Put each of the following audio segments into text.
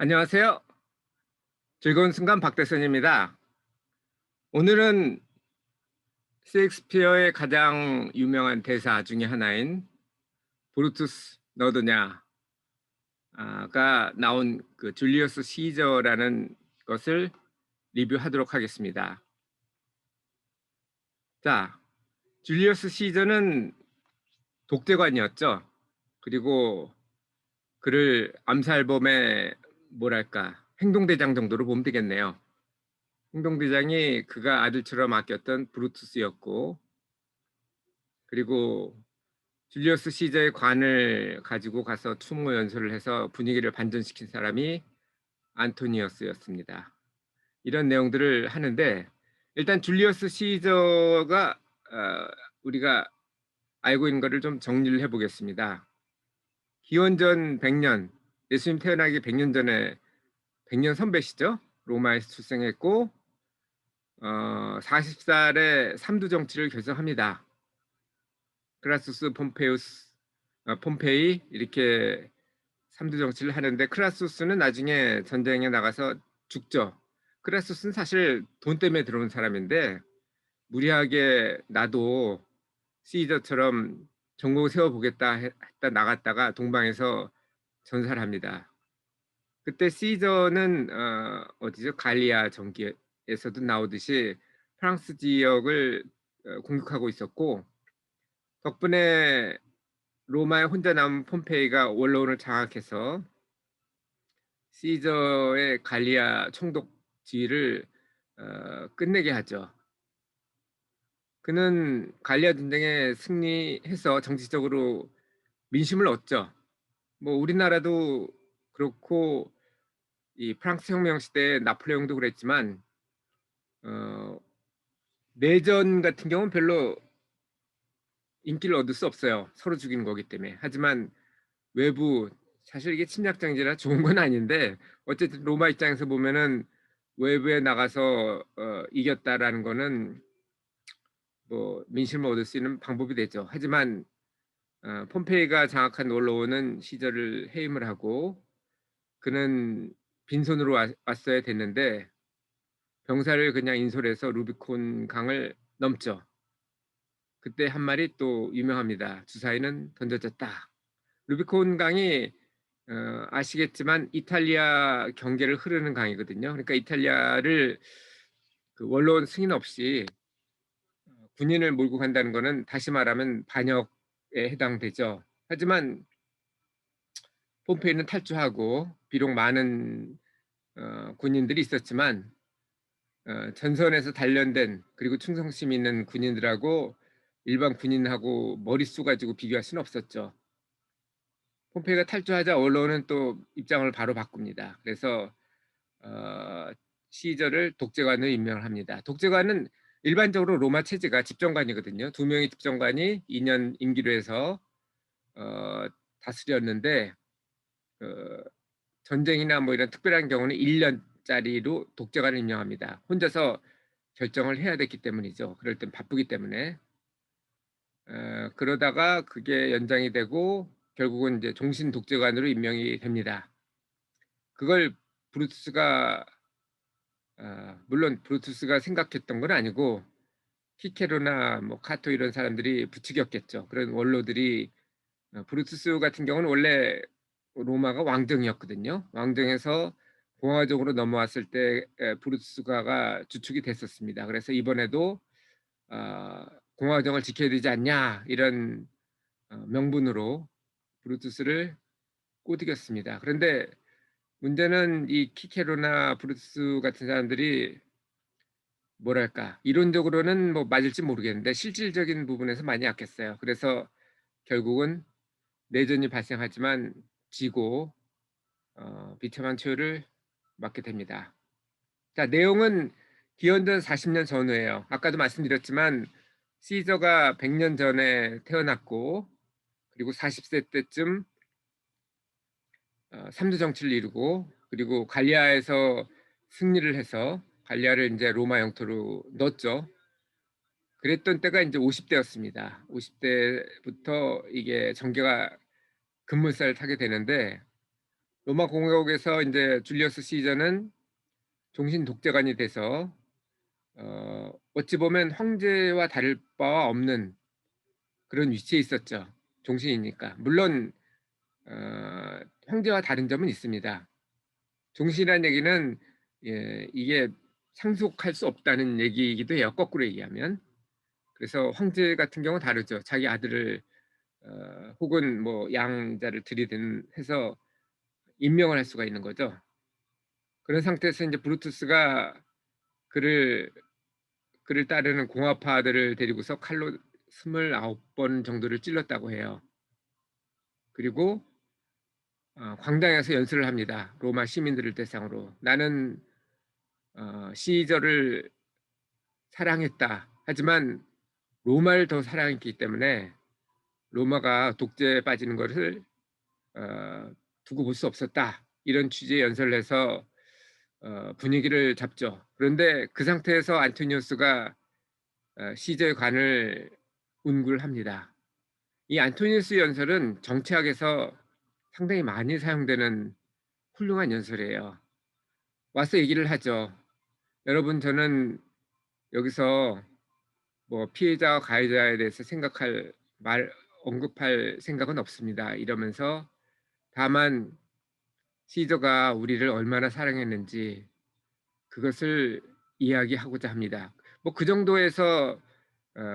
안녕하세요. 즐거운 순간 박대선입니다. 오늘은 셰익스피어의 가장 유명한 대사 중에 하나인 브루투스 너드냐가 나온 그 줄리어스 시저라는 것을 리뷰하도록 하겠습니다. 자, 줄리어스 시저는 독재관이었죠. 그리고 그를 암살범의 뭐랄까 행동대장 정도로 보면 되겠네요. 행동대장이 그가 아들처럼 아꼈던 브루투스였고, 그리고 줄리어스 시저의 관을 가지고 가서 추모 연설을 해서 분위기를 반전시킨 사람이 안토니어스였습니다. 이런 내용들을 하는데, 일단 줄리어스 시저가 우리가 알고 있는 것을 좀 정리를 해보겠습니다. 기원전 100년, 예수님 태어나기 100년 전에 100년 선배시죠. 로마에서 출생했고 40살에 삼두 정치를 결성합니다. 크라수스, 폼페우스, 폼페이 이렇게 삼두 정치를 하는데, 크라수스는 나중에 전쟁에 나가서 죽죠. 크라수스는 사실 돈 때문에 들어온 사람인데, 무리하게 나도 시저처럼 전공을 세워보겠다 했다 나갔다가 동방에서 전사를 합니다. 그때 시저는 어디죠? 갈리아 전기에서도 나오듯이 프랑스 지역을 공격하고 있었고, 덕분에 로마에 혼자 남은 폼페이가 원로원을 장악해서 시저의 갈리아 총독 지위를 끝내게 하죠. 그는 갈리아 전쟁에 승리해서 정치적으로 민심을 얻죠. 뭐 우리나라도 그렇고 이 프랑스 혁명 시대 나폴레옹도 그랬지만 어, 내전 같은 경우는 별로 인기를 얻을 수 없어요. 서로 죽이는 거기 때문에. 하지만 외부, 사실 이게 침략장지라 좋은 건 아닌데, 어쨌든 로마 입장에서 보면은 외부에 나가서 이겼다라는 거는 뭐 민심을 얻을 수 있는 방법이 되죠. 하지만 폼페이가 장악한 원로원은 시절을 해임을 하고, 그는 빈손으로 왔어야 됐는데 병사를 그냥 인솔해서 루비콘 강을 넘죠. 그때 한 말이 또 유명합니다. 주사위는 던져졌다. 루비콘 강이 아시겠지만 이탈리아 경계를 흐르는 강이거든요. 그러니까 이탈리아를 그 원로원 승인 없이 군인을 몰고 간다는 것은 다시 말하면 반역에 해당되죠. 하지만 폼페이는 탈주하고, 비록 많은 군인들이 있었지만 전선에서 단련된 그리고 충성심 있는 군인들하고 일반 군인하고 머릿수 가지고 비교할 수는 없었죠. 폼페이가 탈주하자 언론은 또 입장을 바로 바꿉니다. 그래서 어, 시저를 독재관으로 임명을 합니다. 독재관은 일반적으로 로마 체제가 집정관이거든요. 두 명의 집정관이 2년 임기로 해서 어, 다스렸는데, 어, 전쟁이나 뭐 이런 특별한 경우는 1년짜리로 독재관을 임명합니다. 혼자서 결정을 해야 됐기 때문이죠. 그럴 땐 바쁘기 때문에. 그러다가 그게 연장이 되고 결국은 이제 종신 독재관으로 임명이 됩니다. 그걸 브루투스가 물론 브루투스가 생각했던 건 아니고 키케로나 뭐 카토 이런 사람들이 부추겼겠죠. 그런 원로들이 브루투스 같은 경우는 원래 로마가 왕정이었거든요. 왕정에서 공화정으로 넘어왔을 때 브루투스가가 주축이 됐었습니다. 그래서 이번에도 공화정을 지켜야 되지 않냐 이런 명분으로 브루투스를 꼬드겼습니다. 그런데 문제는 이 키케로나 브루투스 같은 사람들이 뭐랄까 이론적으로는 뭐 맞을지 모르겠는데 실질적인 부분에서 많이 약했어요. 그래서 결국은 내전이 발생하지만 지고 비참한 초유를 맞게 됩니다. 자, 내용은 기원전 40년 전후예요. 아까도 말씀드렸지만 시저가 100년 전에 태어났고, 그리고 40세 때쯤 삼두 정치를 이루고, 그리고 갈리아에서 승리를 해서 갈리아를 이제 로마 영토로 넣었죠. 그랬던 때가 이제 50대였습니다. 50대부터 이게 전개가 급물살을 타게 되는데, 로마 공화국에서 이제 줄리어스 시저는 종신 독재관이 돼서 어찌 보면 황제와 다를 바와 없는 그런 위치에 있었죠. 종신이니까. 물론 황제와 다른 점은 있습니다. 종신이라는 얘기는 이게 상속할 수 없다는 얘기이기도 해요. 거꾸로 얘기하면. 그래서 황제 같은 경우는 다르죠. 자기 아들을 혹은 뭐 양자를 들이든 해서 임명을 할 수가 있는 거죠. 그런 상태에서 이제 브루투스가 그를 따르는 공화파들을 데리고서 칼로 29번 정도를 찔렀다고 해요. 그리고 광장에서 연설을 합니다. 로마 시민들을 대상으로. 나는 시저를 사랑했다. 하지만 로마를 더 사랑했기 때문에 로마가 독재에 빠지는 것을 두고 볼 수 없었다. 이런 취지의 연설을 해서 분위기를 잡죠. 그런데 그 상태에서 안토니우스가 시저의 관을 운굴합니다. 이 안토니우스 연설은 정치학에서 상당히 많이 사용되는 훌륭한 연설이에요. 와서 얘기를 하죠. 여러분, 저는 여기서 뭐 피해자와 가해자에 대해서 언급할 생각은 없습니다. 이러면서 다만 시저가 우리를 얼마나 사랑했는지 그것을 이야기하고자 합니다. 뭐 그 정도에서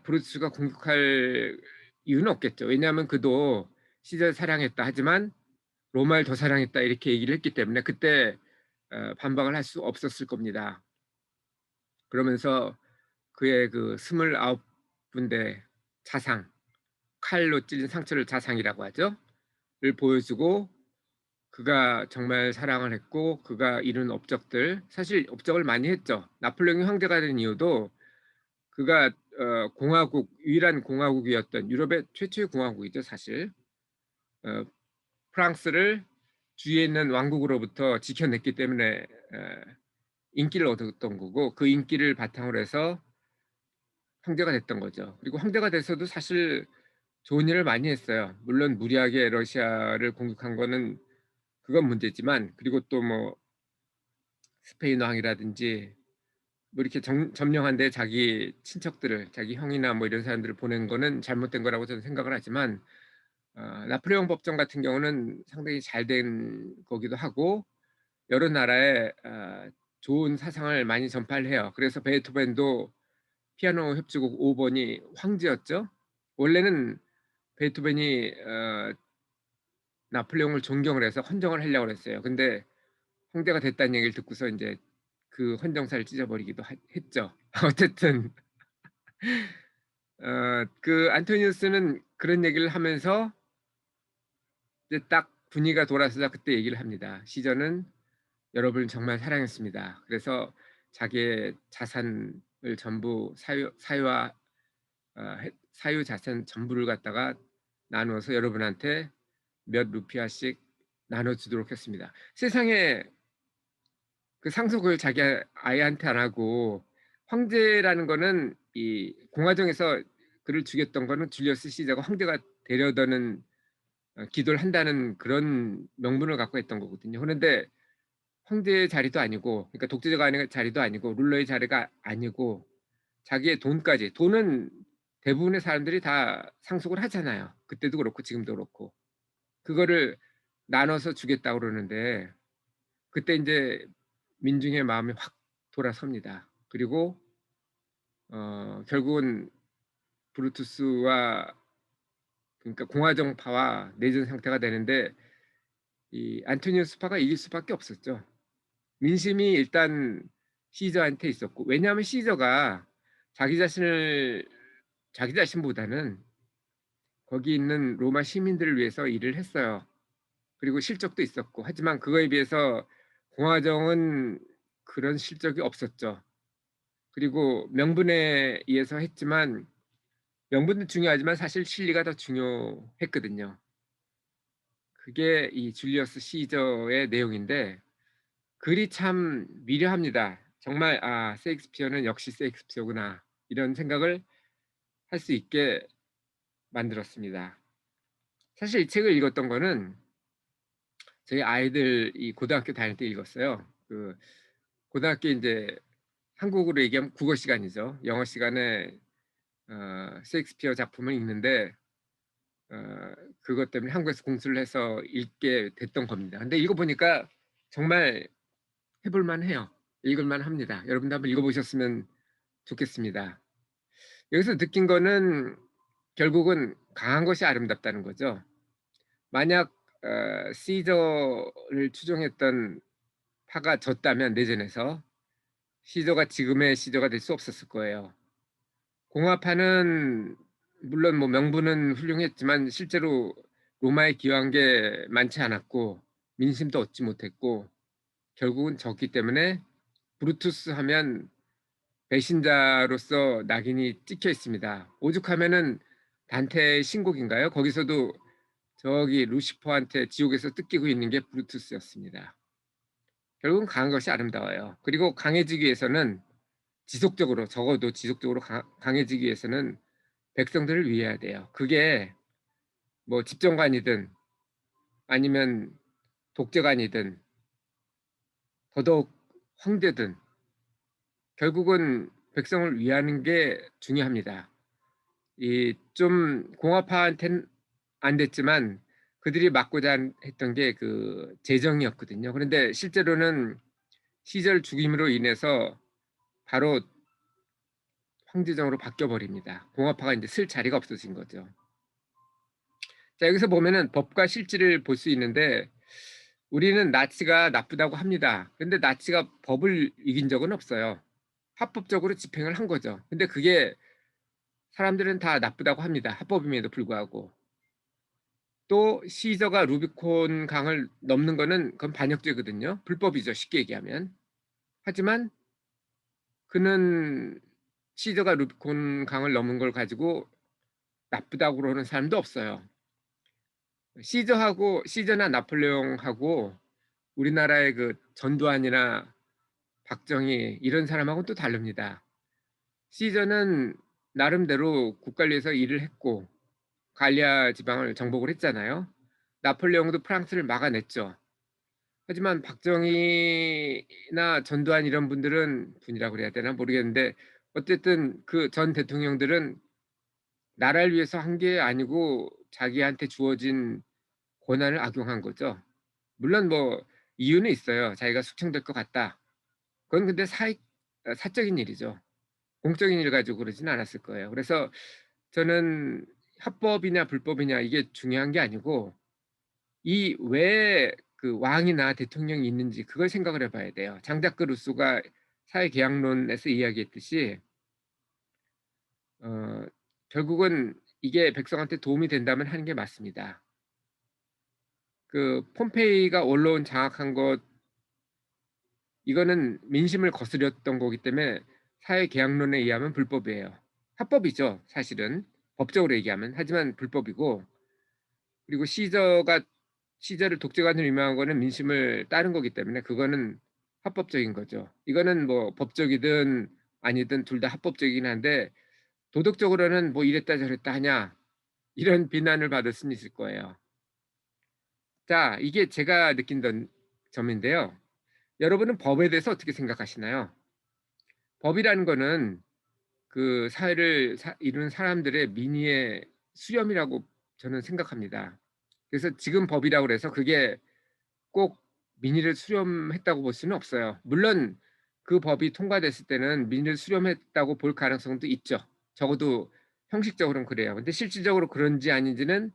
브루스가 공격할 이유는 없겠죠. 왜냐하면 그도 시저를 사랑했다 하지만 로마를 더 사랑했다 이렇게 얘기를 했기 때문에 그때 반박을 할 수 없었을 겁니다. 그러면서 그의 그 29군데 자상, 칼로 찔린 상처를 자상이라고 하죠. 를 보여주고 그가 정말 사랑을 했고 그가 이룬 업적들, 사실 업적을 많이 했죠. 나폴레옹이 황제가 된 이유도 그가 유일한 공화국이었던 유럽의 최초의 공화국이죠, 사실. 어, 프랑스를 주위에 있는 왕국으로부터 지켜냈기 때문에 인기를 얻었던 거고 그 인기를 바탕으로 해서 황제가 됐던 거죠. 그리고 황제가 돼서도 사실 좋은 일을 많이 했어요. 물론 무리하게 러시아를 공격한 거는 그건 문제지만 그리고 또 뭐 스페인 왕이라든지 뭐 이렇게 점령한데 자기 친척들을 자기 형이나 뭐 이런 사람들을 보낸 거는 잘못된 거라고 저는 생각을 하지만 나폴레옹 법정 같은 경우는 상당히 잘 된 거기도 하고 여러 나라에 좋은 사상을 많이 전파를 해요. 그래서 베토벤도 피아노 협주곡 5번이 황제였죠. 원래는 베토벤이 나폴레옹을 존경을 해서 헌정을 하려고 했어요. 근데 황제가 됐다는 얘기를 듣고서 이제 그 헌정사를 찢어버리기도 했죠. 어쨌든 그 안토니우스는 그런 얘기를 하면서 이제 딱 분위기가 돌아서자 그때 얘기를 합니다. 시저는 여러분을 정말 사랑했습니다. 그래서 자기의 자산을 전부 사유 자산 전부를 갖다가 나누어서 여러분한테 몇 루피아씩 나눠주도록 했습니다. 세상에 그 상속을 자기 아이한테 안 하고 황제라는 거는 이 공화정에서 그를 죽였던 거는 줄리어스 시저가 황제가 되려다는 기도를 한다는 그런 명분을 갖고 했던 거거든요. 그런데 황제의 자리도 아니고 그러니까 독재자가 아닌 자리도 아니고 룰러의 자리가 아니고 자기의 돈까지 돈은 대부분의 사람들이 다 상속을 하잖아요. 그때도 그렇고 지금도 그렇고 그거를 나눠서 주겠다고 그러는데 그때 이제 민중의 마음이 확 돌아섭니다. 그리고 결국은 브루투스와 그러니까 공화정파와 내전 상태가 되는데 이 안토니우스파가 이길 수밖에 없었죠. 민심이 일단 시저한테 있었고 왜냐하면 시저가 자기 자신을 자기 자신보다는 거기 있는 로마 시민들을 위해서 일을 했어요. 그리고 실적도 있었고 하지만 그거에 비해서 공화정은 그런 실적이 없었죠. 그리고 명분에 의해서 했지만 명분도 중요하지만 사실 실리가 더 중요했거든요. 그게 이 줄리어스 시저의 내용인데 글이 참 미려합니다. 정말 세익스피어는 역시 세익스피어구나 이런 생각을 할 수 있게 만들었습니다. 사실 이 책을 읽었던 거는 저희 아이들이 고등학교 다닐 때 읽었어요. 그 고등학교 인제 한국으로 얘기하면 국어 시간이죠. 영어 시간에 셰익스피어 작품을 읽는데 어 그것 때문에 한국에서 공부를 해서 읽게 됐던 겁니다. 근데 읽어 보니까 정말 해볼 만해요. 읽을 만합니다. 여러분도 한번 읽어 보셨으면 좋겠습니다. 여기서 느낀 거는 결국은 강한 것이 아름답다는 거죠. 만약 시저를 추종했던 파가 졌다면 내전에서 시저가 지금의 시저가 될 수 없었을 거예요. 공화파는 물론 뭐 명분은 훌륭했지만 실제로 로마에 기여한 게 많지 않았고 민심도 얻지 못했고 결국은 졌기 때문에 브루투스 하면 배신자로서 낙인이 찍혀 있습니다. 오죽하면은 단테의 신곡인가요? 거기서도 저기 루시퍼한테 지옥에서 뜯기고 있는 게 브루투스였습니다. 결국은 강한 것이 아름다워요. 그리고 강해지기 위해서는 지속적으로 적어도 지속적으로 강해지기 위해서는 백성들을 위해야 돼요. 그게 뭐 집정관이든 아니면 독재관이든 더더욱 황제든 결국은 백성을 위하는 게 중요합니다. 이 좀 공화파한테는 안 됐지만 그들이 막고자 했던 게 그 재정이었거든요. 그런데 실제로는 시절 죽임으로 인해서 바로 황제정으로 바뀌어 버립니다. 공화파가 인제 쓸 자리가 없어진 거죠. 자 여기서 보면은 법과 실질을 볼 수 있는데 우리는 나치가 나쁘다고 합니다. 근데 나치가 법을 이긴 적은 없어요. 합법적으로 집행을 한 거죠. 근데 그게 사람들은 다 나쁘다고 합니다. 합법임에도 불구하고. 또 시저가 루비콘 강을 넘는 거는 그건 반역죄거든요. 불법이죠, 쉽게 얘기하면. 하지만 그는 시저가 루비콘 강을 넘은 걸 가지고 나쁘다고 그러는 사람도 없어요. 시저나 나폴레옹하고 우리나라의 그 전두환이나 박정희 이런 사람하고는 또 다릅니다. 시저는 나름대로 국가를 위해서 일을 했고 갈리아 지방을 정복을 했잖아요. 나폴레옹도 프랑스를 막아냈죠. 하지만 박정희나 전두환 이런 분이라고 그래야 되나 모르겠는데 어쨌든 그 전 대통령들은 나라를 위해서 한 게 아니고 자기한테 주어진 권한을 악용한 거죠. 물론 뭐 이유는 있어요. 자기가 숙청될 것 같다. 그건 근데 사적인 일이죠. 공적인 일 가지고 그러지는 않았을 거예요. 그래서 저는 합법이냐 불법이냐 이게 중요한 게 아니고 이 왜 그 왕이나 대통령이 있는지 그걸 생각을 해 봐야 돼요. 장자크 루소가 사회계약론에서 이야기했듯이 어 결국은 이게 백성한테 도움이 된다면 하는 게 맞습니다. 그 폼페이가 원로원 장악한 것 이거는 민심을 거스렸던 거기 때문에 사회계약론에 의하면 불법이에요. 합법이죠 사실은 법적으로 얘기하면. 하지만 불법이고 그리고 시저를 독재관으로 임명한 거는 민심을 따른 거기 때문에 그거는 합법적인 거죠. 이거는 뭐 법적이든 아니든 둘 다 합법적이긴 한데 도덕적으로는 뭐 이랬다 저랬다 하냐 이런 비난을 받을 수는 있을 거예요. 자 이게 제가 느낀 점인데요. 여러분은 법에 대해서 어떻게 생각하시나요? 법이라는 거는 그 사회를 이루는 사람들의 민의의 수렴이라고 저는 생각합니다. 그래서 지금 법이라고 그래서 그게 꼭 민의를 수렴했다고 볼 수는 없어요. 물론 그 법이 통과됐을 때는 민의를 수렴했다고 볼 가능성도 있죠. 적어도 형식적으로는 그래요. 근데 실질적으로 그런지 아닌지는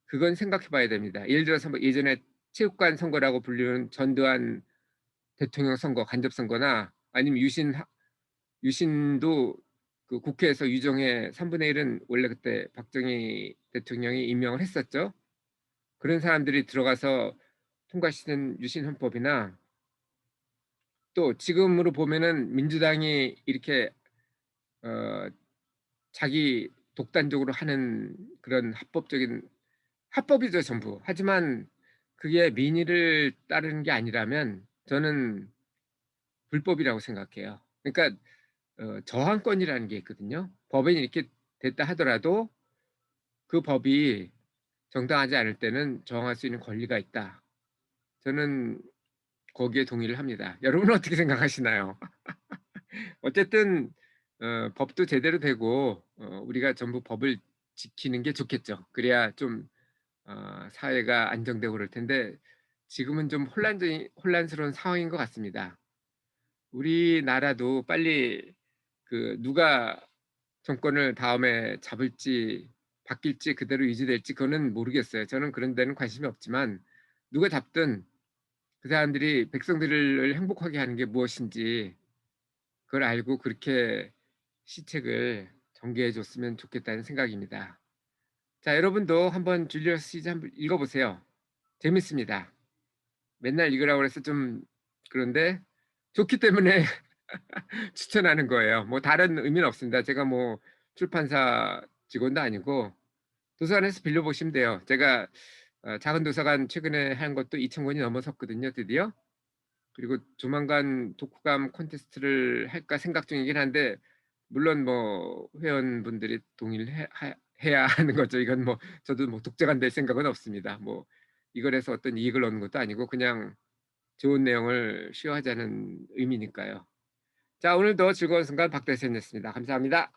그건 생각해 봐야 됩니다. 예를 들어서 뭐 예전에 체육관 선거라고 불리는 전두환 대통령 선거, 간접 선거나 아니면 유신도 그 국회에서 유정의 3분의 1은 원래 그때 박정희 대통령이 임명을 했었죠. 그런 사람들이 들어가서 통과시킨 유신 헌법이나 또 지금으로 보면은 민주당이 이렇게 어 자기 독단적으로 하는 그런 합법이죠 전부. 하지만 그게 민의를 따르는 게 아니라면 저는 불법이라고 생각해요. 그러니까 저항권이라는 게 있거든요. 법이 이렇게 됐다 하더라도 그 법이 정당하지 않을 때는 저항할 수 있는 권리가 있다. 저는 거기에 동의를 합니다. 여러분은 어떻게 생각하시나요? 어쨌든 법도 제대로 되고 우리가 전부 법을 지키는 게 좋겠죠. 그래야 좀 사회가 안정되고 그럴 텐데 지금은 좀 혼란스러운 상황인 것 같습니다. 우리나라도 빨리 누가 정권을 다음에 잡을지 바뀔지 그대로 유지될지 그거는 모르겠어요. 저는 그런 데는 관심이 없지만 누가 잡든 그 사람들이 백성들을 행복하게 하는 게 무엇인지 그걸 알고 그렇게 시책을 전개해 줬으면 좋겠다는 생각입니다. 자, 여러분도 한번 줄리어스 시저 한번 읽어 보세요. 재밌습니다. 맨날 읽으라고 그래서 좀 그런데 좋기 때문에 추천하는 거예요. 뭐 다른 의미는 없습니다. 제가 뭐 출판사 직원도 아니고 도서관에서 빌려 보시면 돼요. 제가 작은 도서관 최근에 한 것도 2,000 권이 넘어섰거든요, 드디어. 그리고 조만간 독후감 콘테스트를 할까 생각 중이긴 한데 물론 뭐 회원분들이 동의를 해야 하는 거죠. 이건 뭐 저도 뭐 독자가 될 생각은 없습니다. 뭐 이걸 해서 어떤 이익을 얻는 것도 아니고 그냥 좋은 내용을 시어하자는 의미니까요. 자, 오늘도 즐거운 순간 박대선이었습니다. 감사합니다.